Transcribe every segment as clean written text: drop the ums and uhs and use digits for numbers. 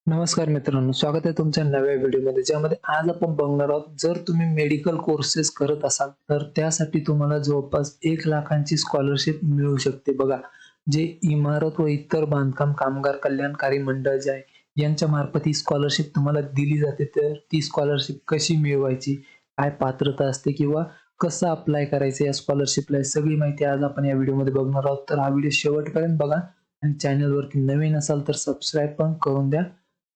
नमस्कार मित्रांनो, स्वागत आहे तुमच्या नव्या व्हिडिओमध्ये ज्यामध्ये आज आपण बघणार आहोत. जर तुम्ही मेडिकल कोर्सेस करत असाल तर त्यासाठी तुम्हाला जवळपास 1,00,000ची स्कॉलरशिप मिळू शकते. बघा, जे इमारत व इतर बांधकाम कामगार कल्याणकारी मंडळ जे आहे यांच्या मार्फत ही स्कॉलरशिप तुम्हाला दिली जाते. तर ती स्कॉलरशिप कशी मिळवायची, काय पात्रता असते किंवा कसं अप्लाय करायचं या स्कॉलरशिपला, सगळी माहिती आज आपण या व्हिडिओमध्ये बघणार आहोत. तर हा व्हिडिओ शेवटपर्यंत बघा आणि चॅनलवरती नवीन असाल तर सबस्क्राईब पण करून द्या,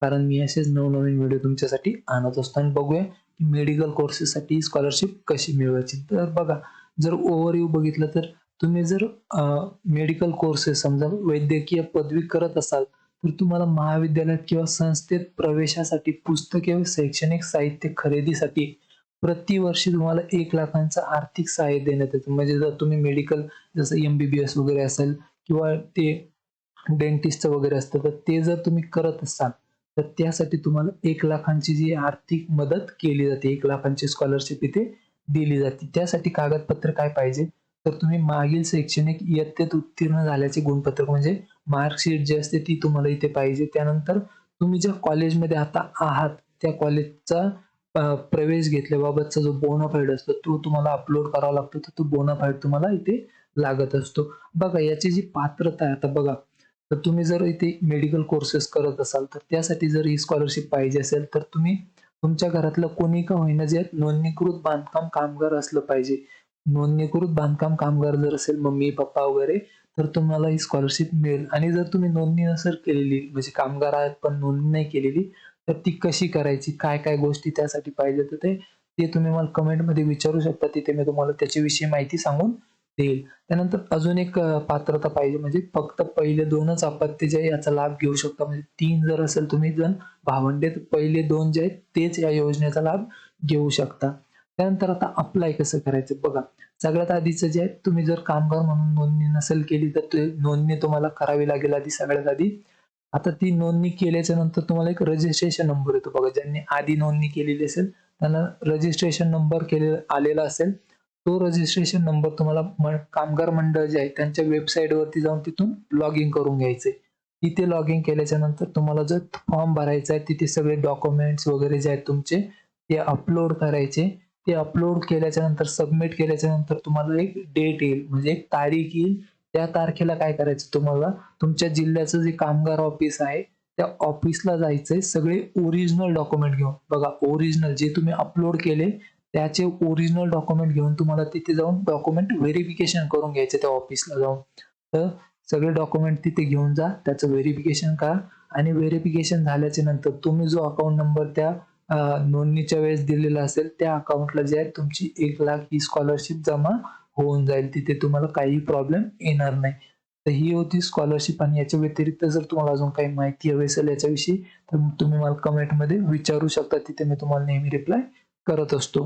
कारण मी असेच नवनवीन व्हिडिओ तुमच्यासाठी आणत असतो. आणि बघूया की मेडिकल कोर्सेससाठी स्कॉलरशिप कशी मिळवायची. तर बघा, जर ओव्हरव्ह्यू बघितलं तर तुम्ही जर मेडिकल कोर्सेस समजा वैद्यकीय पदवी करत असाल तर तुम्हाला महाविद्यालयात किंवा संस्थेत प्रवेशासाठी पुस्तके व शैक्षणिक साहित्य खरेदीसाठी प्रतिवर्षी तुम्हाला 1,00,000चं आर्थिक सहाय्य देण्यात येतं. म्हणजे जर तुम्ही मेडिकल जसं MBBS वगैरे असेल किंवा ते डेंटिस्टचं वगैरे असतं, तर ते जर तुम्ही करत असाल तर त्यासाठी तुम्हाला 1,00,000ची जी आर्थिक मदत केली जाते, 1,00,000ची स्कॉलरशिप इथे दिली जाते. त्यासाठी कागदपत्र काय पाहिजे, तर तुम्ही मागील शैक्षणिक इयत्तेत उत्तीर्ण झाल्याचे गुणपत्रक म्हणजे मार्कशीट जी असते ती तुम्हाला इथे पाहिजे. त्यानंतर तुम्ही ज्या कॉलेजमध्ये आता आहात त्या कॉलेजचा प्रवेश घेतल्याबाबतचा जो बोनाफाईड असतो तो तुम्हाला अपलोड करावा लागतो. तर तो बोनाफाईड तुम्हाला इथे लागत असतो. बघा, याची जी पात्रता आहे, आता बघा, तर तुम्ही जर इथे मेडिकल कोर्सेस करत असाल तर त्यासाठी जर ही स्कॉलरशिप पाहिजे असेल तर तुम्ही तुमच्या घरातलं कोणी का होईना जे नोंदणीकृत बांधकाम कामगार असलं पाहिजे. नोंदणीकृत बांधकाम कामगार जर असेल मम्मी पप्पा वगैरे तर तुम्हाला ही स्कॉलरशिप मिळेल. आणि जर तुम्ही नोंदणी नसेल केलेली, म्हणजे कामगार आहेत पण नोंदणी नाही केलेली, तर ती कशी करायची, काय काय गोष्टी त्यासाठी पाहिजे, तर ते ते तुम्ही मला कमेंटमध्ये विचारू शकता. तिथे मी तुम्हाला त्याच्याविषयी माहिती सांगून देईल. त्यानंतर अजून एक पात्रता पाहिजे, म्हणजे फक्त पहिले 2च अपत्य जे आहे याचा लाभ घेऊ शकता. म्हणजे 3 जर असेल तुम्ही जण भावंडे तर पहिले 2 जे आहेत तेच या योजनेचा लाभ घेऊ शकता. त्यानंतर आता अप्लाय कसं करायचं बघा. सगळ्यात आधीचं जे आहे, तुम्ही जर कामगार म्हणून नोंदणी नसेल केली तर ते नोंदणी तुम्हाला करावी लागेल आधी सगळ्यात आधी. आता ती नोंदणी केल्याच्या नंतर तुम्हाला एक रजिस्ट्रेशन नंबर येतो. बघा, ज्यांनी आधी नोंदणी केलेली असेल त्यांना रजिस्ट्रेशन नंबर आलेला असेल. तो रजिस्ट्रेशन नंबर तुम्हाला कामगार मंडळ जे आहे त्यांच्या वेबसाईट वरती जाऊन तिथून लॉग इन करून घ्यायचे. तिथे लॉग इन केल्याच्या नंतर तुम्हाला जो फॉर्म भरायचा आहे तिथे सगळे डॉक्युमेंट्स वगैरे जे आहेत तुमचे ते अपलोड करायचे. ते अपलोड केल्याच्या नंतर सबमिट केल्याच्या नंतर तुम्हाला एक डेट येईल, म्हणजे एक तारीख येईल. त्या तारखेला काय करायचं, तुम्हाला तुमच्या जिल्ह्याचं जे कामगार ऑफिस आहे त्या ऑफिसला जायचंय सगळे ओरिजिनल डॉक्युमेंट घेऊन. बघा, ओरिजिनल जे तुम्ही अपलोड केले त्याचे ओरिजिनल डॉक्युमेंट घेऊन तुम्हाला तिथे जाऊन डॉक्युमेंट व्हेरिफिकेशन करून घ्यायचे त्या ऑफिसला जाऊन. तर सगळे डॉक्युमेंट तिथे घेऊन जा, त्याचं व्हेरिफिकेशन करा. आणि व्हेरिफिकेशन झाल्याच्या नंतर तुम्ही जो अकाउंट नंबर त्या नोंदणीच्या वेळेस दिलेला असेल त्या अकाउंटला जे आहे तुमची 1,00,000 ही स्कॉलरशिप जमा होऊन जाईल. तिथे तुम्हाला काही प्रॉब्लेम येणार नाही. तर ही होती स्कॉलरशिप. आणि याच्या व्यतिरिक्त जर तुम्हाला अजून काही माहिती हवी असेल याच्याविषयी तर तुम्ही मला कमेंटमध्ये विचारू शकता. तिथे मी तुम्हाला नेहमी रिप्लाय करत असतो.